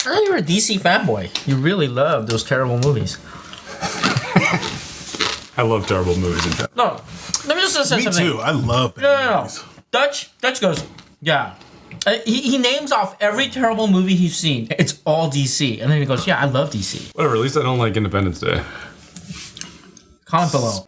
thought you were a DC fanboy. You really love those terrible movies. I love terrible movies. In fact. No, let me just say something. Me too. I love bad movies. Dutch goes, yeah. He names off every terrible movie he's seen. It's all DC. And then he goes, yeah, I love DC. Whatever, at least I don't like Independence Day. Comment below.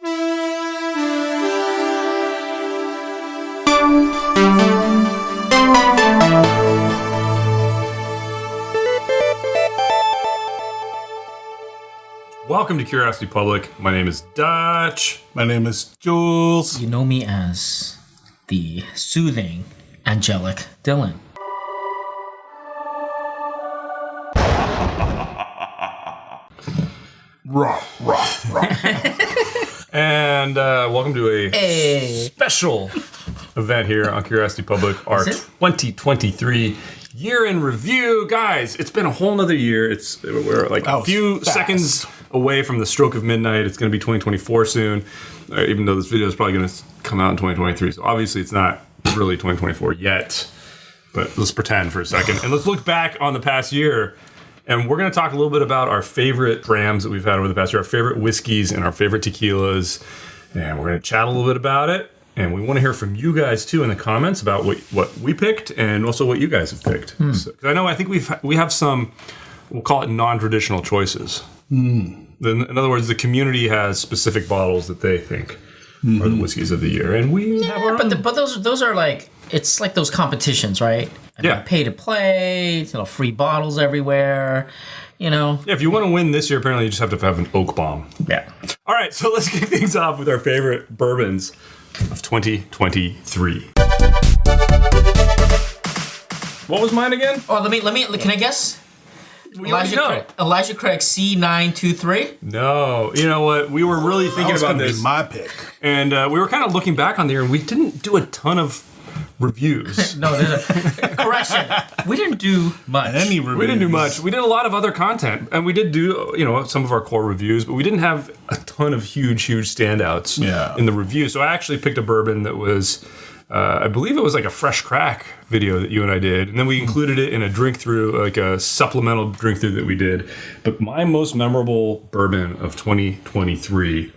Welcome to Curiosity Public. My name is Dutch. My name is Jules. You know me as the soothing, angelic Dylan. Rah. And welcome to a special event here on Curiosity Public, our 2023 year in review. Guys, it's been a whole nother year. We're like a few seconds away from the stroke of midnight. It's going to be 2024 soon, even though this video is probably going to come out in 2023. So obviously it's not really 2024 yet, but let's pretend for a second. And let's look back on the past year. And we're going to talk a little bit about our favorite drams that we've had over the past year, our favorite whiskeys and our favorite tequilas. And we're going to chat a little bit about it. And we want to hear from you guys, too, in the comments about what we picked and also what you guys have picked. So, 'cause I think we have some, we'll call it non-traditional choices. In other words, the community has specific bottles that they think are the whiskeys of the year. And we have our own. But those are like, it's like those competitions, right? Yeah. Pay to play, free bottles everywhere, Yeah, if you want to win this year, apparently you just have to have an oak bomb. Yeah. All right, so let's kick things off with our favorite bourbons of 2023. What was mine again? Oh, let me. Can I guess? Elijah Craig C923. No, you know what? We were really thinking about this. Be my pick. And we were kind of looking back on the year, and we didn't do a ton of reviews. No, there's a correction. We didn't do much. Any reviews? We didn't do much. We did a lot of other content, and we did do, some of our core reviews, but we didn't have a ton of huge standouts in the review. So I actually picked a bourbon that was, I believe it was like a fresh crack video that you and I did, and then we included it in a drink through, like a supplemental drink through that we did. But my most memorable bourbon of 2023,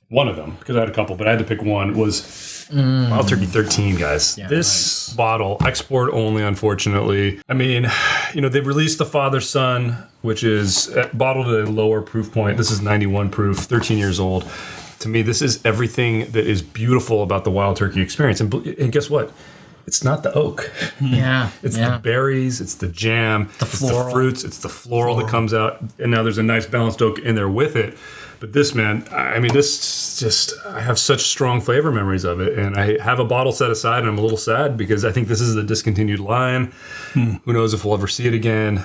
one of them, because I had a couple, but I had to pick one, was Wild Turkey 13, guys. Yeah, this bottle, export only, unfortunately. I mean, they've released the Father Son, which is bottled at a lower proof point. This is 91 proof, 13 years old. To me, this is everything that is beautiful about the Wild Turkey experience. And guess what? It's not the oak. Yeah. It's the berries, it's the jam, it's the fruits, it's the floral that comes out. And now there's a nice balanced oak in there with it. But this, man, I have such strong flavor memories of it. And I have a bottle set aside, and I'm a little sad because I think this is a discontinued line. Who knows if we'll ever see it again.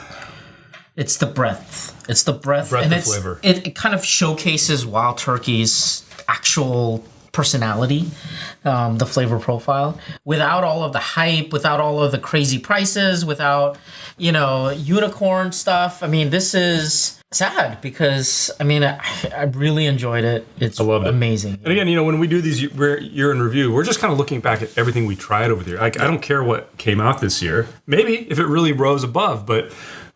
It's the breadth. It's the breadth and and flavor. It kind of showcases Wild Turkey's actual personality, the flavor profile, without all of the hype, without all of the crazy prices, without, unicorn stuff. I mean, this is sad because, I really enjoyed it. It's amazing. And again, when we do these year in review, we're just kind of looking back at everything we tried over the year. I don't care what came out this year. Maybe if it really rose above, but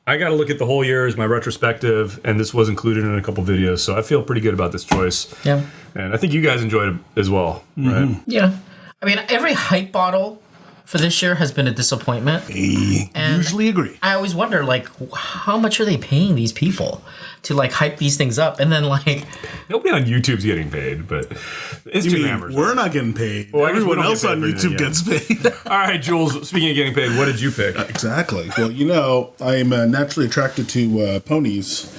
I got to look at the whole year as my retrospective, and this was included in a couple videos, so I feel pretty good about this choice. Yeah. And I think you guys enjoyed it as well, right? Yeah. Every hype bottle for this year has been a disappointment. I usually agree. I always wonder, how much are they paying these people to, hype these things up? And then, Nobody on YouTube's getting paid, but Instagrammers. We're not getting paid. Well, everyone else on YouTube gets paid. All right, Jules, speaking of getting paid, what did you pick? Exactly. Well, I'm naturally attracted to ponies.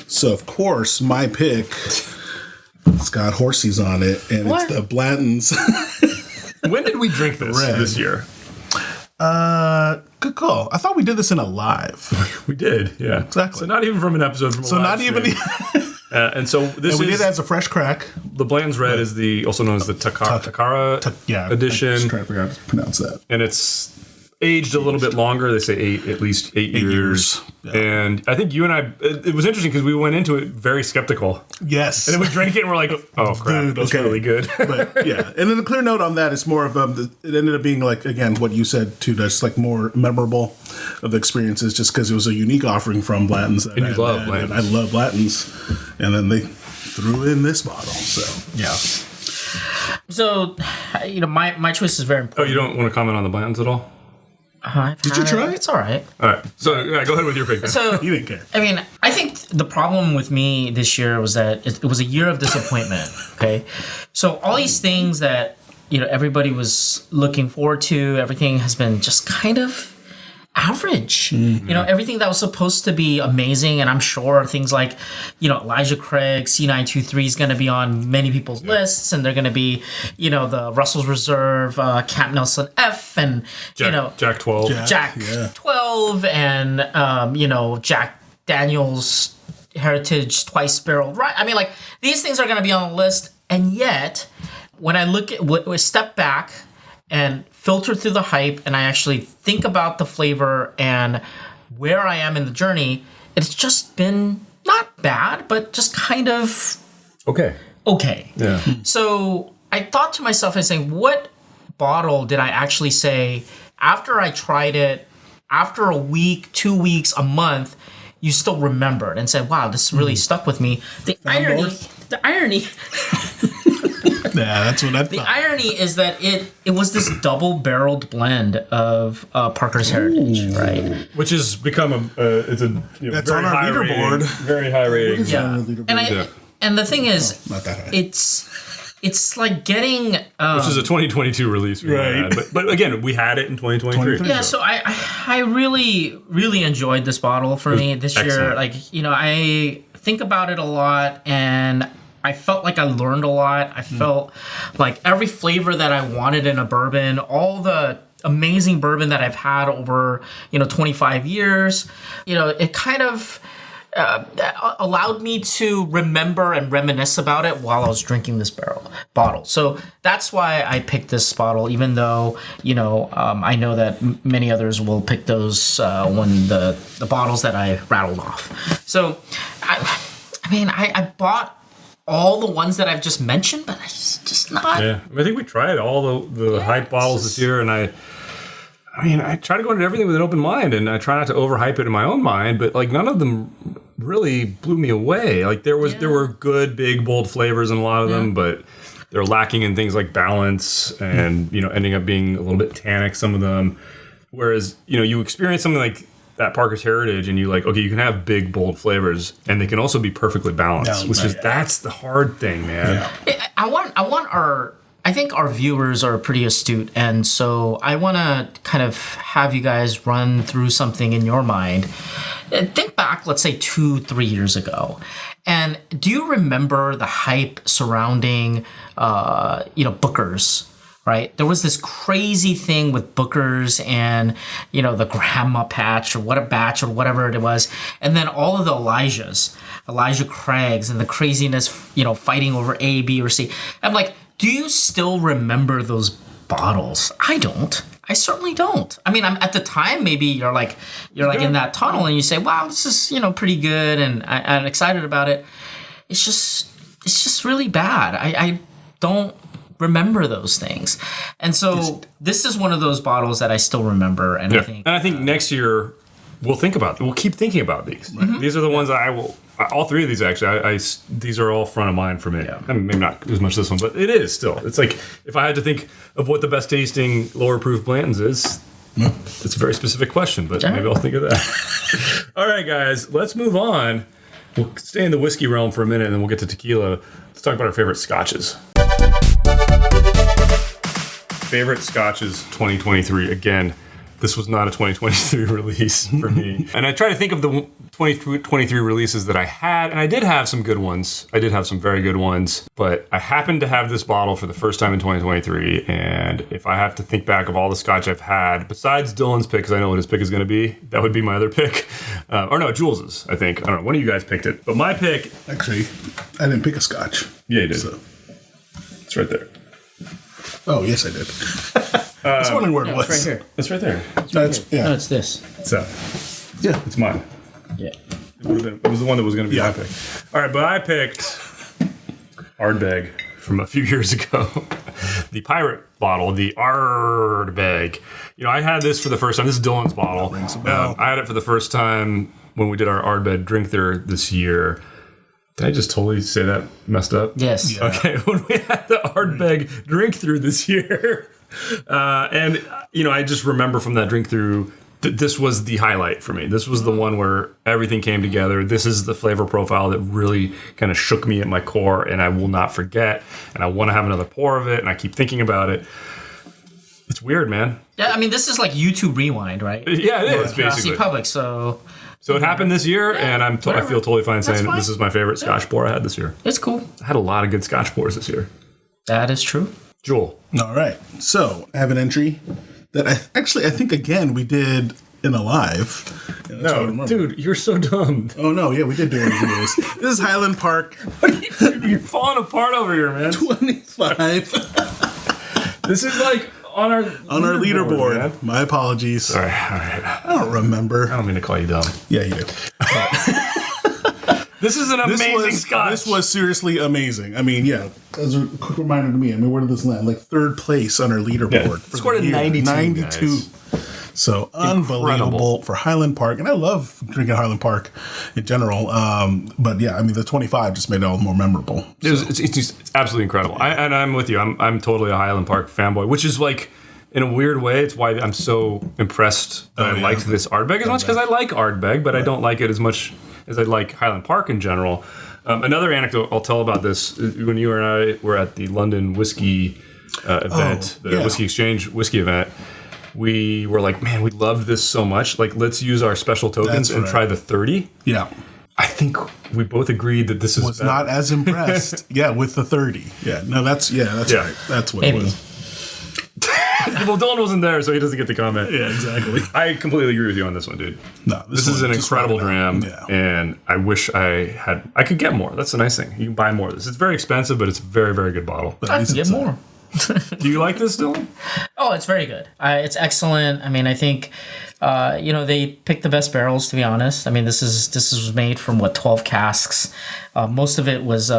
So, of course, my pick, it's got horsies on it, and it's the Blanton's. When did we drink this year? Good call. I thought we did this in a live. We did, yeah. Exactly. So not even from an episode from a live stream. And so this we did it as a fresh crack. The Blanton's Red is also known as the Takara edition. I'm just trying to figure out how to pronounce that. And it's aged a little bit longer. They say at least eight years. Yeah. And I think you and I, it was interesting because we went into it very skeptical. Yes. And then we drank it and we're like, oh crap, dude, that's really good. But yeah. And then the clear note on that is more of, it ended up being again, what you said too, that's more memorable. of the experiences just because it was a unique offering from Blanton's. And you love Blanton's. I love Blanton's. And then they threw in this bottle. So, Yeah. So, my choice is very Oh, important. you don't want to comment on the Blanton's at all? Did you try it? It's all right. All right. So, yeah, go ahead with your pick. Then. So, You didn't care. I mean, I think the problem with me this year was that it was a year of disappointment. Okay, so all these things that everybody was looking forward to, everything has been just kind of average. Everything that was supposed to be amazing, and I'm sure things like Elijah Craig C923 is going to be on many people's lists, and they're going to be the Russell's Reserve, Camp Nelson F, and Jack 12. Jack Yeah. 12 and Jack Daniels Heritage Twice Barrel, right? I mean, like, these things are going to be on the list, and yet when I look at we step back and filter through the hype and I actually think about the flavor and where I am in the journey, it's just been not bad, but just kind of Okay. Yeah. So I thought to myself and saying, what bottle did I actually say after I tried it, after a week, 2 weeks, a month, you still remembered and said, wow, this really stuck with me. The irony Yeah, that's what I thought. The irony is that it was this double-barreled blend of Parker's Heritage, right? Which has become it's a That's very on our high leaderboard. rating, very high rating. Yeah. And the thing is, Not that high. it's like getting Which is a 2022 release, Right. But again, we had it in 2023. yeah. So I really enjoyed this bottle for me this year. excellent. Like I think about it a lot and I felt like I learned a lot. I felt like every flavor that I wanted in a bourbon, all the amazing bourbon that I've had over 25 years, it kind of allowed me to remember and reminisce about it while I was drinking this bottle. So that's why I picked this bottle, even though I know that many others will pick those when the bottles that I rattled off. So I bought all the ones that I've just mentioned, but it's just not. Yeah, I think we tried all the hype bottles this year, and I try to go into everything with an open mind, and I try not to overhype it in my own mind, but like none of them really blew me away. Like there were good, big, bold flavors in a lot of them, but they're lacking in things like balance and ending up being a little bit tannic, some of them. Whereas you experience something like that Parker's Heritage, and you you can have big, bold flavors, and they can also be perfectly balanced, that's the hard thing, man. Yeah. I think our viewers are pretty astute, and so I want to kind of have you guys run through something in your mind. Think back, let's say 2-3 years ago, and do you remember the hype surrounding, Booker's? Right, there was this crazy thing with Booker's and the grandma batch or whatever it was, and then all of the Elijah Craigs and the craziness, fighting over A, B, or C. I'm like, do you still remember those bottles? I don't. I certainly don't. I mean, I'm at the time maybe you're like in that tunnel and you say, wow, this is pretty good and I'm excited about it. It's just really bad. I don't remember those things, and so this is one of those bottles that I still remember, and I think next year we'll keep thinking about these. Mm-hmm. These are the ones I will. All three of these actually, these are all front of mind for me. Yeah. I mean, maybe not as much this one, but it is still. It's like if I had to think of what the best tasting lower proof Blanton's is. It's a very specific question, but maybe I'll think of that. All right, guys, let's move on. We'll stay in the whiskey realm for a minute, and then we'll get to tequila. Let's talk about our favorite scotches. Favorite scotches 2023. Again, this was not a 2023 release for me. And I try to think of the 2023 releases that I had, and I did have some good ones. I did have some very good ones, but I happened to have this bottle for the first time in 2023, and if I have to think back of all the scotch I've had, besides Dylan's pick, because I know what his pick is going to be, that would be my other pick. Or no, Jules's, I think. I don't know. One of you guys picked it. But my pick... Actually, I didn't pick a scotch. Yeah, you did. So. It's right there. Oh, yes, I did. I was wondering where it was. It's right here. It's right there. No, it's this. So, Yeah. it's mine. Yeah. It was the one that was going to be my pick. All right, but I picked Ardbeg from a few years ago. the pirate bottle, the Ardbeg. I had this for the first time. This is Dylan's bottle. I had it for the first time when we did our Ardbeg drink through this year. Did I just totally say that messed up? Yes. Yeah. Okay, when we had the Ardbeg drink through this year. And I just remember from that drink through, this was the highlight for me. This was the one where everything came together. This is the flavor profile that really kind of shook me at my core, and I will not forget. And I want to have another pour of it, and I keep thinking about it. It's weird, man. Yeah, I mean, this is like YouTube Rewind, right? Yeah, it is, Jurassic basically. Public, so it happened this year, and I feel totally fine saying fine. this is my favorite Scotch pour I had this year. it's cool. I had a lot of good Scotch pours this year. That is true. Joel. All right. So I have an entry that I think again we did in a live. Yeah, that's what I remember. Dude, you're so dumb. Oh no, yeah, we did do reviews. This is Highland Park You're falling apart over here, man. 25 This is like on our leaderboard. man. My apologies. All right. I don't remember. I don't mean to call you dumb. Yeah, you do. This is an amazing Scotch. This was seriously amazing. I mean, yeah, as a quick reminder to me, where did this land? Like third place on our leaderboard. For Scored a the year. 92, 92. guys. So unbelievable for Highland Park. And I love drinking Highland Park in general. But yeah, I mean, the 25 just made it all the more memorable. It's absolutely incredible. And I'm with you. I'm totally a Highland Park fanboy, which is like, in a weird way, it's why I'm so impressed that I liked this Ardbeg as much, because I like Ardbeg, but I don't like it as much as I like Highland Park in general. Another anecdote I'll tell about this, when you and I were at the London whiskey event, Whiskey Exchange whiskey event, we were like, man, we loved this so much. Like, let's use our special tokens and try the 30. Yeah. I think we both agreed that this Was not as impressed. Yeah, with the 30. Yeah. No, that's right. That's what it was. Well, Dylan wasn't there, so he doesn't get to comment. Yeah, exactly. I completely agree with you on this one, dude. No, this is an incredible dram, Yeah. and I wish I could get more. That's the nice thing. You can buy more of this. It's very expensive, but it's a very, very good bottle. I can get more. Do you like this, Dylan? Oh, it's very good. It's excellent. I mean, I think, they picked the best barrels, to be honest. I mean, this was made from 12 casks. Most of it was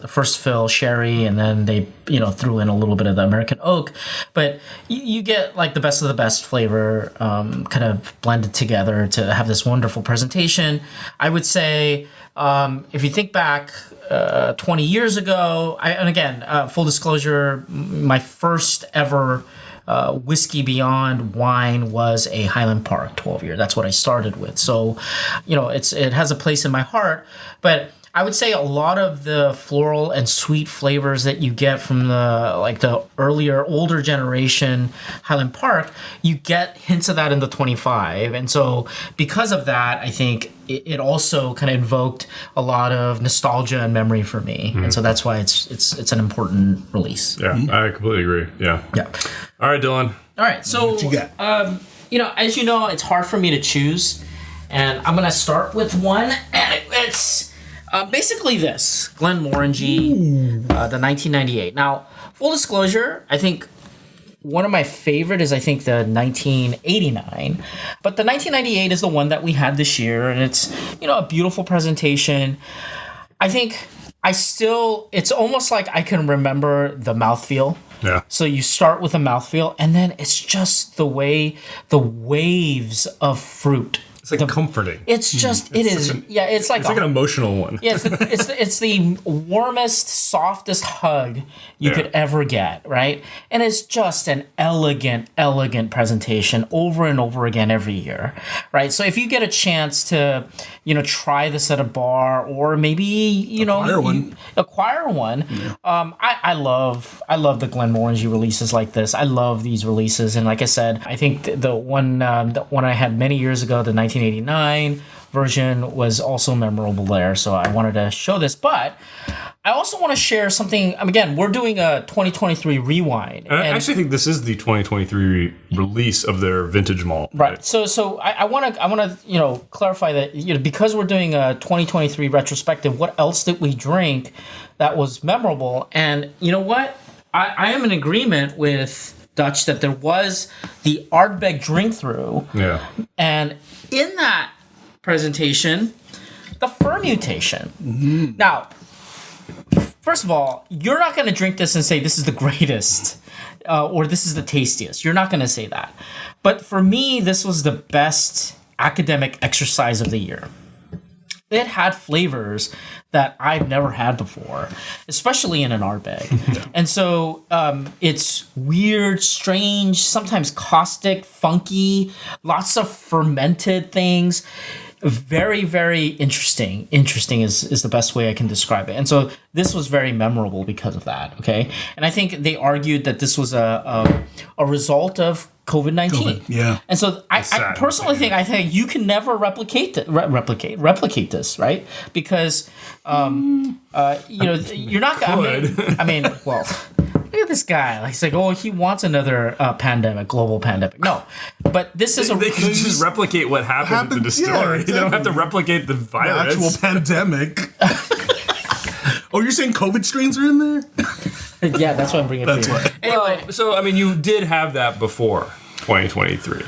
first fill sherry, and then they, threw in a little bit of the American oak. But you get like the best of the best flavor, kind of blended together to have this wonderful presentation. I would say, if you think back 20 years ago, and again, full disclosure, my first ever Whiskey Beyond wine was a Highland Park 12 year. That's what I started with. So, it has a place in my heart. But I would say a lot of the floral and sweet flavors that you get from the earlier, older generation Highland Park, you get hints of that in the 25. And so because of that, I think it also kind of invoked a lot of nostalgia and memory for me. And so that's why it's an important release. Yeah, I completely agree. Yeah. Yeah. All right, Dylan. All right. So, What you got? as you know, it's hard for me to choose. And I'm going to start with one. And it's basically this Glenmorangie, the 1998. Now, full disclosure, I think one of my favorite is, the 1989. But the 1998 is the one that we had this year. And it's, a beautiful presentation. I think it's almost like I can remember the mouthfeel. Yeah. So you start with a mouthfeel, and then it's just the way the waves of fruit. It's like comforting. It's just it's like an emotional one. Yeah, it's the warmest, softest hug you could ever get, right? And it's just an elegant presentation over and over again every year, right? So if you get a chance to, try this at a bar, or maybe acquire one. Yeah. I love the Glenmorangie releases like this. I love these releases, and like I said, I think the one I had many years ago, the 1989 version, was also memorable there. So I wanted to show this, but I also want to share something. Again, we're doing a 2023 rewind. I actually think this is the 2023 release of their vintage malt. Right. So I want to clarify that because we're doing a 2023 retrospective, what else did we drink that was memorable? And you know what? I am in agreement with Dutch that there was the Ardbeg drink through. Yeah. And in that presentation, the fermutation. Mm-hmm. Now, first of all, you're not going to drink this and say this is the greatest or this is the tastiest. You're not going to say that. But for me, this was the best academic exercise of the year. It had flavors that I've never had before, especially in an art bag. And so it's weird, strange, sometimes caustic, funky, lots of fermented things. Very, very interesting. Interesting is the best way I can describe it. And so this was very memorable because of that, okay? And I think they argued that this was a result of COVID-19. Yeah. And so I personally think you can never replicate this, right? Because you're not gonna. I mean, well, look at this guy. Like, he's like, oh, he wants another global pandemic. No, but this is they can just replicate what happened at the distillery. Yeah, exactly. They don't have to replicate the virus. The actual pandemic. Oh, you're saying COVID strains are in there? Yeah, that's why I'm bringing it for you. Anyway, So, I mean, you did have that before 2023.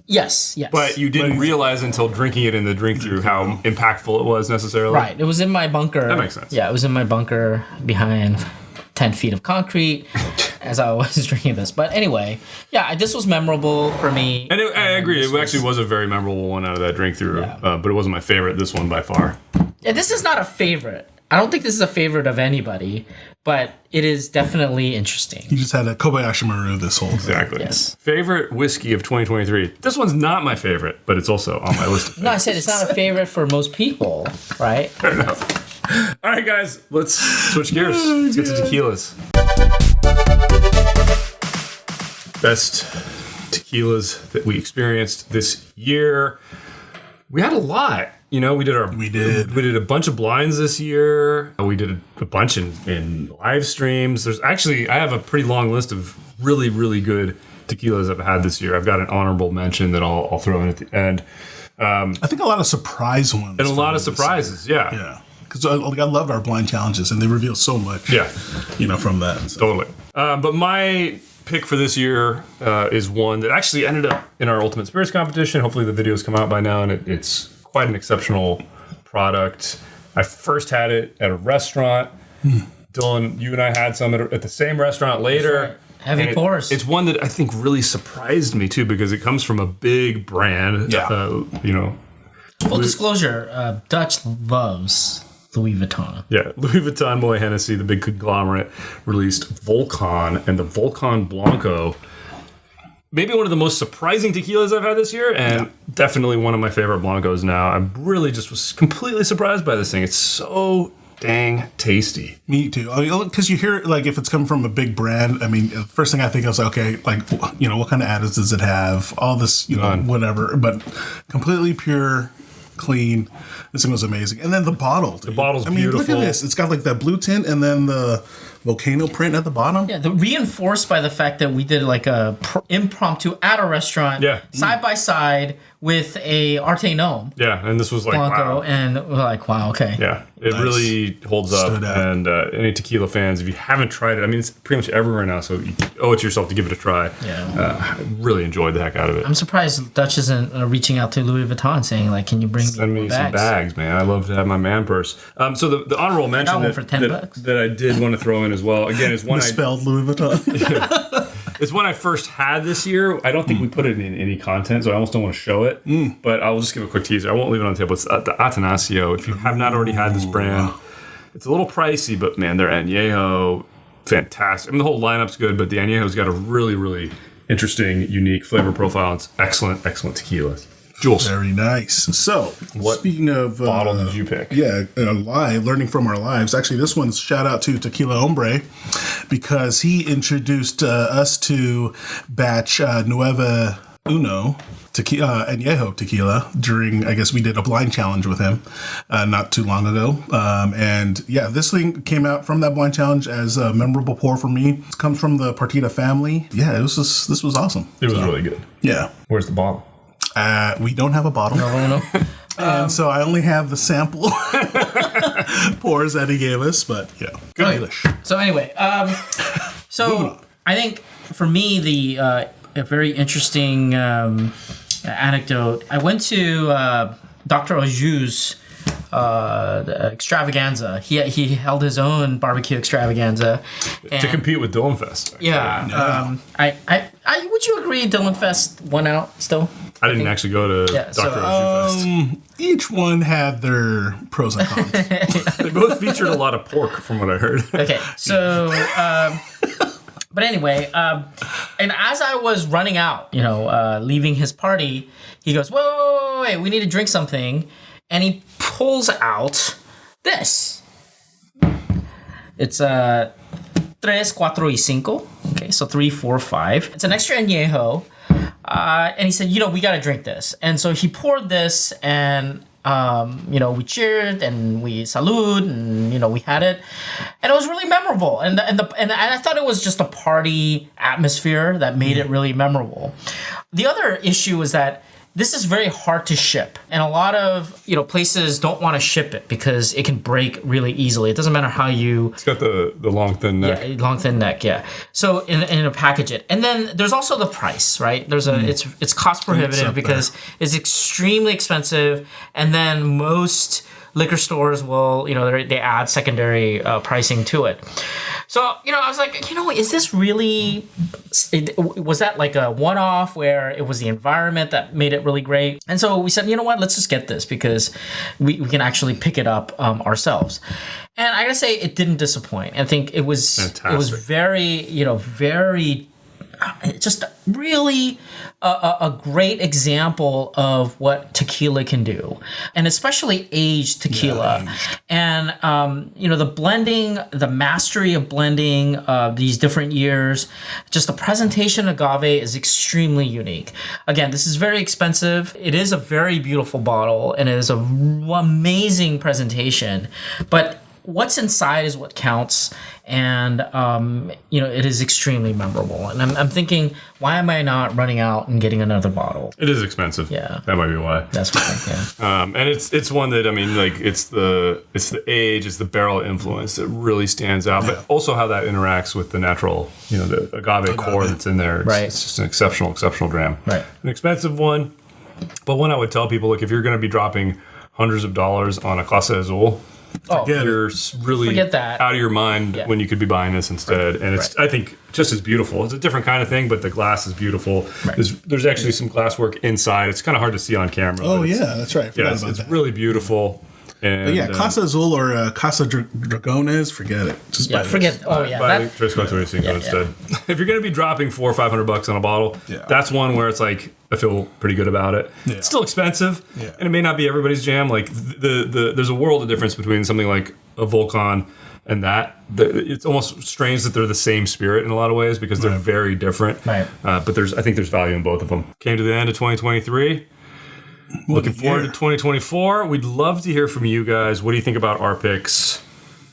yes. But you didn't realize until drinking it in the drink-through how impactful it was necessarily? Right. It was in my bunker. That makes sense. Yeah, it was in my bunker behind 10 feet of concrete as I was drinking this. But anyway, yeah, this was memorable for me. And I agree. It actually was a very memorable one out of that drink-through. Yeah. But it wasn't my favorite, this one by far. Yeah, this is not a favorite. I don't think this is a favorite of anybody, but it is definitely interesting. You just had a Kobayashi Maru this whole thing. Exactly. Yes. Favorite whiskey of 2023. This one's not my favorite, but it's also on my list. No, I said it's not a favorite for most people, right? Fair enough. All right, guys, let's switch gears. Let's get to tequilas. Best tequilas that we experienced this year. We had a lot. You know, we did a bunch of blinds this year. We did a bunch in live streams. There's actually, I have a pretty long list of really, really good tequilas I've had this year. I've got an honorable mention that I'll throw in at the end. I think a lot of surprise ones. And a lot of surprises, yeah. Yeah. Because I loved our blind challenges, and they reveal so much. Yeah. From that. So. Totally. But my pick for this year is one that actually ended up in our Ultimate Spirits competition. Hopefully the videos come out by now, and it's quite an exceptional product. I first had it at a restaurant. Dylan, you and I had some at the same restaurant later. Right. Heavy pours. It's one that I think really surprised me too, because it comes from a big brand. Yeah. Full disclosure, Dutch loves Louis Vuitton. Yeah, Louis Vuitton, Moet Hennessy, the big conglomerate, released Volcan, and the Volcan Blanco. Maybe one of the most surprising tequilas I've had this year, and definitely one of my favorite Blancos now. I really just was completely surprised by this thing. It's so dang tasty. Me too. Because you hear, like, if it's coming from a big brand, I mean, the first thing I think is, okay, like, what kind of additives does it have? All this, whatever. But completely pure, clean. This thing was amazing. And then the bottle, dude. The bottle's beautiful. Look at this. It's got, like, that blue tint and then the volcano print at the bottom. Yeah, reinforced by the fact that we did like a impromptu at a restaurant, side by side with a Arte Gnome. Yeah, and this was like Blanco, wow. And we're like, wow, okay. Yeah, it really holds up. Stood out. And any tequila fans, if you haven't tried it, I mean, it's pretty much everywhere now, so you owe it to yourself to give it a try. Yeah. I really enjoyed the heck out of it. I'm surprised Dutch isn't reaching out to Louis Vuitton saying, like, can you bring Send me me some bags, man. I love to have my man purse. So the honorable mention one for $10. that I did want to throw in as well, again, is one Misspelled Louis Vuitton. It's one I first had this year. I don't think we put it in any content, so I almost don't want to show it. But I'll just give a quick teaser. I won't leave it on the table. It's the Atanasio. If you have not already had this brand, it's a little pricey, but man, their Añejo, fantastic. I mean, the whole lineup's good, but the Añejo's got a really, really interesting, unique flavor profile. It's excellent, excellent tequila. Jules. Very nice. So, speaking of bottle did you pick? Yeah, learning from our lives. Actually, this one's shout out to Tequila Hombre because he introduced us to batch Nueva Uno tequila, Añejo tequila during, I guess we did a blind challenge with him not too long ago. And yeah, this thing came out from that blind challenge as a memorable pour for me. It comes from the Partida family. Yeah, this was awesome. It was really good. Yeah. Where's the bottle? We don't have a bottle. No. And so I only have the sample pours that he gave us, but yeah. Good English. So anyway, so I think for me, a very interesting anecdote, I went to Dr. Auju's extravaganza. He held his own barbecue extravaganza To compete with Dylan Fest. Yeah. Would you agree Dylan Fest won out still? I didn't actually go to Dr. Oju Fest. Each one had their pros and cons. They both featured a lot of pork, from what I heard. Okay, so, but anyway, and as I was running out, leaving his party, he goes, wait, we need to drink something. And he pulls out this. It's a 3, 4, y 5. Okay, so 3, 4, 5. It's an extra añejo. And he said, we got to drink this. And so he poured this and, we cheered and we salud and, we had it. And it was really memorable. And I thought it was just a party atmosphere that made it really memorable. The other issue is that this is very hard to ship. And a lot of, places don't want to ship it because it can break really easily. It doesn't matter how you... It's got the long, thin neck. Yeah, long, thin neck, yeah. So, in a package it. And then there's also the price, right? There's it's cost prohibitive because it's extremely expensive. And then most liquor stores will, they add secondary pricing to it. So, I was like, is this really, was that like a one-off where it was the environment that made it really great? And so we said, let's just get this because we can actually pick it up ourselves. And I gotta say, it didn't disappoint. I think it was fantastic. It was very, very, just really a great example of what tequila can do, and especially aged tequila. And the blending, the mastery of blending these different years, just the presentation of agave is extremely unique. Again, this is very expensive. It is a very beautiful bottle and it is an amazing presentation, but what's inside is what counts, and it is extremely memorable. And I'm thinking, why am I not running out and getting another bottle? It is expensive. Yeah, that might be why. That's why. Yeah. And it's one that it's the age, it's the barrel influence that really stands out, but also how that interacts with the natural, the agave core that's in there. It's just an exceptional dram. Right. An expensive one, but one I would tell people, look, if you're going to be dropping hundreds of dollars on a Clase Azul, you're really out of your mind when you could be buying this instead. And it's, I think, just as beautiful. It's a different kind of thing, but the glass is beautiful. Right. There's actually some glass work inside. It's kind of hard to see on camera. Oh, yeah, that's right. It's really beautiful. And, Casa Azul or Casa Dragones, forget it. Just buy forget. Buy Tres Cuatro y Cinco instead. If you're going to be dropping $400 or $500 on a bottle, that's one where it's like, I feel pretty good about it. Yeah. It's still expensive, and it may not be everybody's jam. Like there's a world of difference between something like a Volcan and that. It's almost strange that they're the same spirit in a lot of ways because they're very different. Right. But I think there's value in both of them. Came to the end of 2023. Looking forward to 2024. We'd love to hear from you guys. What do you think about our picks?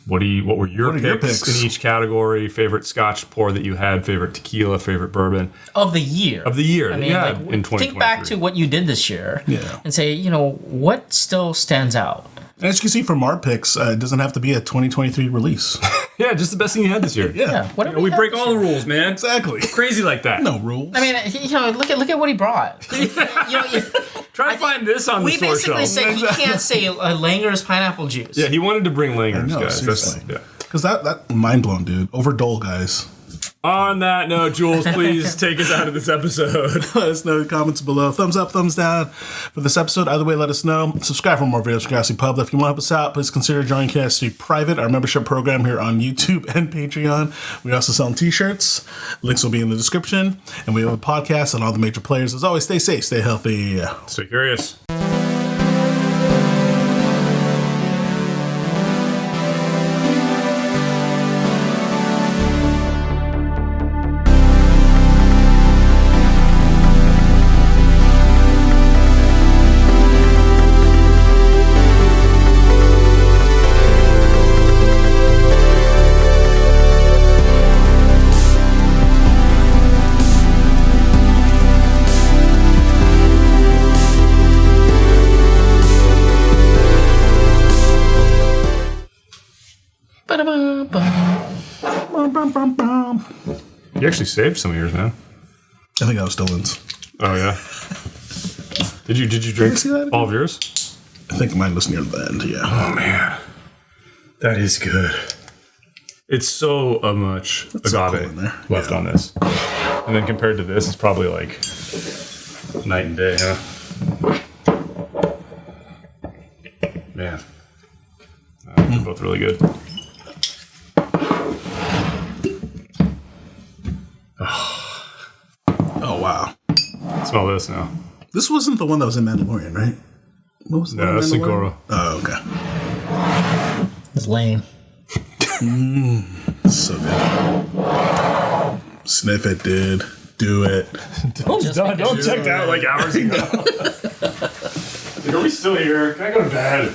What were your picks in each category? Favorite Scotch pour that you had? Favorite tequila? Favorite bourbon of the year? I mean, in 2023. Think back to what you did this year, and say, what still stands out. And as you can see from our picks, it doesn't have to be a 2023 release. Just the best thing you had this year. We break all the rules, man. Exactly. We're crazy like that. No rules. I mean, look at what he brought. Try to find this on the store shelf. We basically said he can't say Langer's pineapple juice. Yeah, he wanted to bring Langer's, guys. Seriously. Because that mind blown, dude. Overdole, guys. On that note, Jules, please take us out of this episode. Let us know in the comments below. Thumbs up, thumbs down for this episode. Either way, let us know. Subscribe for more videos from Curiosity Pub. If you want to help us out, please consider joining Curiosity Private, our membership program here on YouTube and Patreon. We also sell t-shirts. Links will be in the description. And we have a podcast on all the major players. As always, stay safe, stay healthy. Stay curious. You actually saved some of yours, man. I think that was Dylan's. Oh yeah. Did you drink all of yours? I think mine was near the end, yeah. Oh, man. That is good. It's so much agave left on this. And then compared to this, it's probably like night and day, huh? Man. They're both really good. Oh, wow. Smell this now. This wasn't the one that was in Mandalorian, right? What was the No, one in that's Mandalorian? Sincoro. Oh, okay. It's lame. So good. Sniff it, dude. Do it. Don't check out like hours ago. Are we still here? Can I go to bed?